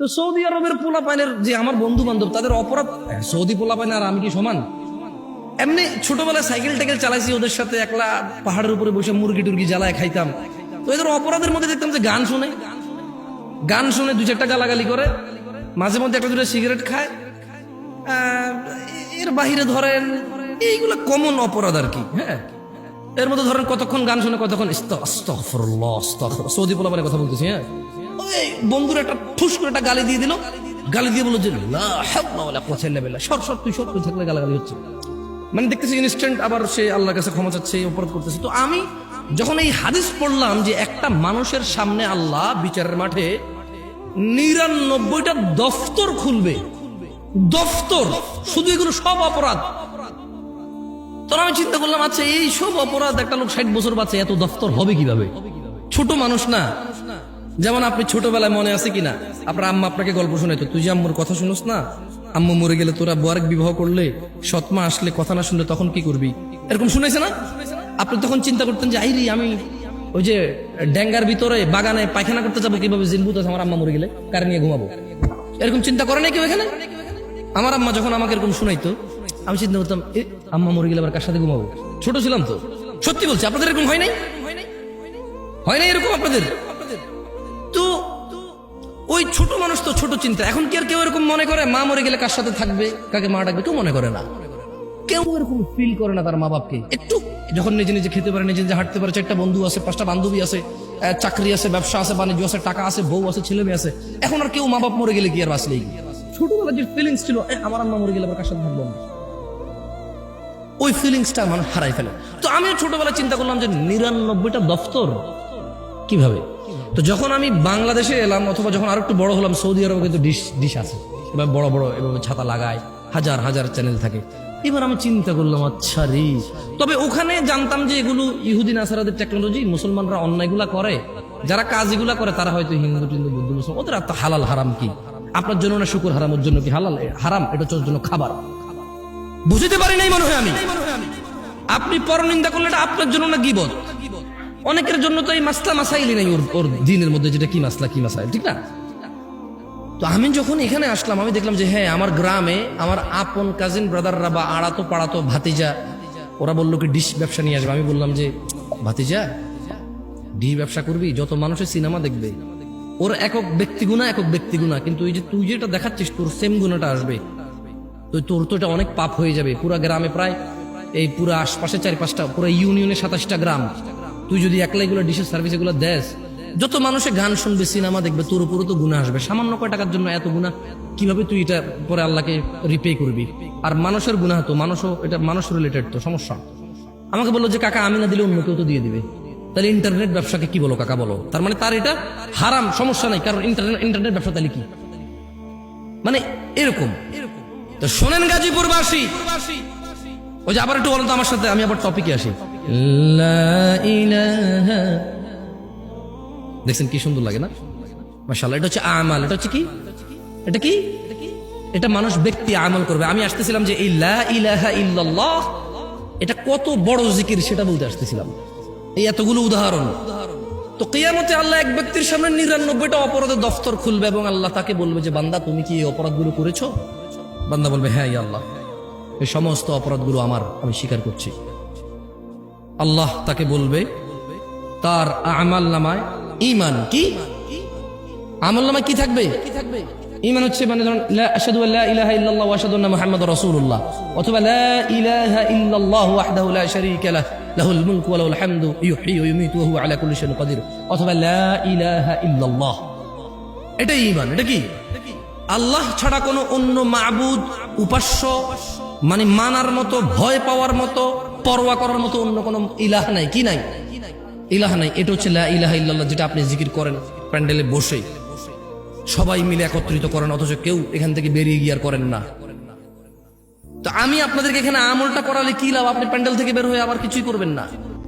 তো সৌদি আরবের পোলাপাইনের যে আমার বন্ধু বান্ধব তাদের অপরাধ, সৌদি পোলাপাইন আর আমি কি সমান? এমনি ছোটবেলায় সাইকেল টাইকেল চালাইছি ওদের সাথে, একলা পাহাড়ের উপরে বসে মুরগি টুরগি জ্বালায় খাইতাম। তো এদের অপরাধের মধ্যে দেখতাম যে গান শুনে দু চারটা গালাগালি করে, মাঝে মধ্যে একটা দুটো সিগারেট খায়। এর বাহিরে ধরেন এইগুলো কমন অপরাধ আর কি। হ্যাঁ, এর মধ্যে ধরেন কতক্ষণ গান শুনে, কতক্ষণ আস্তাগফিরুল্লাহ আস্তাগফিরুল্লাহ, সৌদি পোলাপাইনের কথা বলতেছি। হ্যাঁ, ওই বন্ধুর একটা ঠুস করে একটা গালি দিয়ে দিল, গালি দিয়ে বললো যে লা হাওলা ওয়ালা কুওয়াতা ইল্লা বিল্লাহ, সর তুই থাকলে গালাগালি হচ্ছে। মানে দেখতেছি ইনস্ট্যান্ট আবার সে আল্লাহর কাছে ক্ষমা চাচ্ছে, অপরাধ করতেছে। তো আমি যখন এই হাদিস পড়লাম যে একটা মানুষের সামনে আল্লাহ বিচারের মাঠে 99টা দফতর খুলবে, দফতর, শুধু এগুলো সব অপরাধ। তখন আমি চিন্তা করলাম, আচ্ছা এই সব অপরাধ একটা লোক 60 বছর বাঁচে, এত দফতর হবে কিভাবে? ছোট মানুষ না? যেমন আপনি ছোটবেলায় মনে আছে কিনা, আপনার আম্মা আপনাকে গল্প শোনাইতো, তুই যে আম্মুর কথা শুনোস না, আম্মু মরে গেলে তোরা আরেক বিবাহ করলে, সৎমা আসলে কথা না শুনলে তখন কি করবি, এরকম শুনেছে না? আপনি তখন চিন্তা করতেন যে আইরি আমি ওই যে ড্যাঙ্গার ভিতরে বাগানে পায়খানা করতে যাবো, কিভাবে জিনভূত আছে আমার আম্মা মরে গেলে, কার নিয়ে ঘুমাবো, এরকম চিন্তা করে নাই কেউ এখানে? আমার আম্মা যখন আমাকে এরকম শোনাইতো, আমি চিন্তা করতাম আম্মা মরে গেলে আবার কার সাথে ঘুমাবো? ছোট ছিলাম তো। সত্যি বলছি, আপনাদের এরকম হয় নাই? হয় নাই এরকম আপনাদের? তো ওই ছোট মানুষ তো ছোট চিন্তা। এখন কি আর কেউ এরকম মনে করে মা মরে গেলে কার সাথে থাকবে, কাকে মা ডাকবে? কেউ মনে করে না, কেউ এরকম ফিল করে না তার মা বাপকে। একটু যখন নিজে নিজে খেতে পারে, নিজে নিজে হাঁটতে পারে, 4টা বন্ধু আছে, 5টা বান্ধবী আছে, চাকরি আছে, ব্যবসা আছে, বাণিজ্য আছে, টাকা আছে, বউ আছে, ছেলে মেয়ে আছে, এখন আর কেউ মা বাপ মরে গেলে কি আর বাঁচলেই? ছোটবেলার যে ফিলিংস ছিল, আমার আম্মা মরে গেলে আবার কার সাথে থাকবো না, ওই ফিলিংসটা মানুষ হারাই ফেলে। তো আমিও ছোটবেলায় চিন্তা করলাম যে 99টা দফতর কিভাবে। তো যখন আমি বাংলাদেশে এলাম, অথবা যখন আরো একটু বড় হলাম, সৌদি আরবে কিন্তু ডিশ আছে, এভাবে বড় বড় এভাবে ছাতা লাগায়, হাজার হাজার চ্যানেল থাকে। এবার আমি চিন্তা করলাম, আচ্ছা রে, তবে ওখানে জানতাম যে এগুলো ইহুদি নাসারাদের টেকনোলজি, মুসলমানরা অন্যায়গুলা করে, যারা কাজ এগুলা করে তারা হয়তো হিন্দু টিন্দু বুদ্ধ মুসলমান, ওদের আর তো হালাল হারাম কি? আপনার জন্য না শুকুর হারাম, ওর জন্য কি হালাল হারাম? এটা হচ্ছে ওর জন্য খাবার। বুঝতে পারি নাই মনে হয় আমি। আপনি পরনিন্দা করলে এটা আপনার জন্য না গীবত? অনেকের জন্য তো এই মাসলা মাসাইলই নাই ওর দিনের মধ্যে, যেটা কি মাসলা কি মাসাইল, ঠিক না? তো আমি যখন এখানে আসলাম, আমি দেখলাম যে হ্যাঁ, আমার গ্রামে আমার আপন কাজিন ব্রাদাররা বা আড়াতো পাড়াতো ভাতিজা, ওরা বললো কি ডিশ ব্যবসা নিয়ে আসবে। আমি বললাম যে ভাতিজা, ডিশ ব্যবসা করবি, যত মানুষের সিনেমা দেখবে, ওর একক ব্যক্তিগুণা, কিন্তু এই যে তুই যেটা দেখাচ্ছিস তোর সেম গুণাটা আসবে, তো তোর তো এটা অনেক পাপ হয়ে যাবে। পুরা গ্রামে প্রায় এই পুরো আশপাশে 4-5টা, পুরো ইউনিয়নে 27টা গ্রাম, তুই যদি একলা এগুলো ডিশের সার্ভিস এগুলো দেস, যত মানুষে গান শুনবে, সিনেমা দেখবে, তোর উপরও তো গুনাহ আসবে। সামান্য কয় টাকার জন্য এত গুনাহ, কিভাবে তুই এটা পরে আল্লাহকে রিপে করবি? আর মানুষের গুনাহ তো এটা মানুষ রিলেটেড, তো সমস্যা। আমাকে বললো যে কাকা, আমি না দিলে অন্য কেউ তো দিয়ে দিবে, তাহলে ইন্টারনেট ব্যবসাকে কি বলো কাকা, বলো? তার মানে তার এটা হারাম, সমস্যা নাই, কারণ ইন্টারনেট ব্যবসা তাহলে কি? মানে এরকম। তো শোনেন গাজীপুরবাসী, ওই যে আবার একটু বলেন তো আমার সাথে, আমি আবার টপিকে আসি। দেখছেন কি সুন্দর লাগে না? মাশাআল্লাহ। এটা হচ্ছে আমাল। এটা হচ্ছে কি? এটা মানুষ ব্যক্তি আমল করবে। আমি আসতেছিলাম যে এই লা ইলাহা ইল্লাল্লাহ এটা কত বড় জিকির সেটা বলতে আসতেছিলাম, এই এতগুলো উদাহরণ। তো কিয়ামতে আল্লাহ এক ব্যক্তির সামনে 99টা অপরাধের দফতর খুলবে এবং আল্লাহ তাকে বলবে যে বান্দা, তুমি কি এই অপরাধগুলো করেছো? বান্দা বলবে হ্যাঁ ইয়া আল্লাহ, এই সমস্ত অপরাধগুলো আমার, আমি স্বীকার করছি। আল্লাহ তাকে বলবে তার আমাল নামায় ঈমান, কি আমল নামায় কি থাকবে? ঈমান হচ্ছে মানে ধরুন আশহাদু আল্লা ইলাহা ইল্লাল্লাহ ওয়া আশহাদু আন্না মুহাম্মাদুর রাসূলুল্লাহ, অথবা লা ইলাহা ইল্লাল্লাহ ওয়াহদাহু লা শারীকা লাহু লাহুল মুলকু ওয়া লাহুল হামদু ইউহয়ী ওয়া ইউমীতু ওয়া হুয়া আলা কুল্লি শাইইন কাদির, অথবা লা ইলাহা ইল্লাল্লাহ। এটাই ঈমান। এটা কি? আল্লাহ ছাড়া কোনো অন্য মাবুদ, উপাস্য, মানে মানার মতো, ভয় পাওয়ার মতো, পরোয়া করার মতো অন্য কোনো ইলাহ নাই। কি নাই? ইলাহ নাই। এটা হচ্ছে লা ইলাহা ইল্লাল্লাহ, যেটা আপনি জিকির করেন প্যান্ডেলে বসে, সবাই মিলে একত্রিত করেন, অথচ কেউ এখান থেকে বেরিয়ে গিয়ে আর করেন না। তো আমি আপনাদেরকে এখানে আমলটা করালে কি লাভ? আপনি প্যান্ডেল থেকে বের হয়ে আবার কিছুই করবেন না।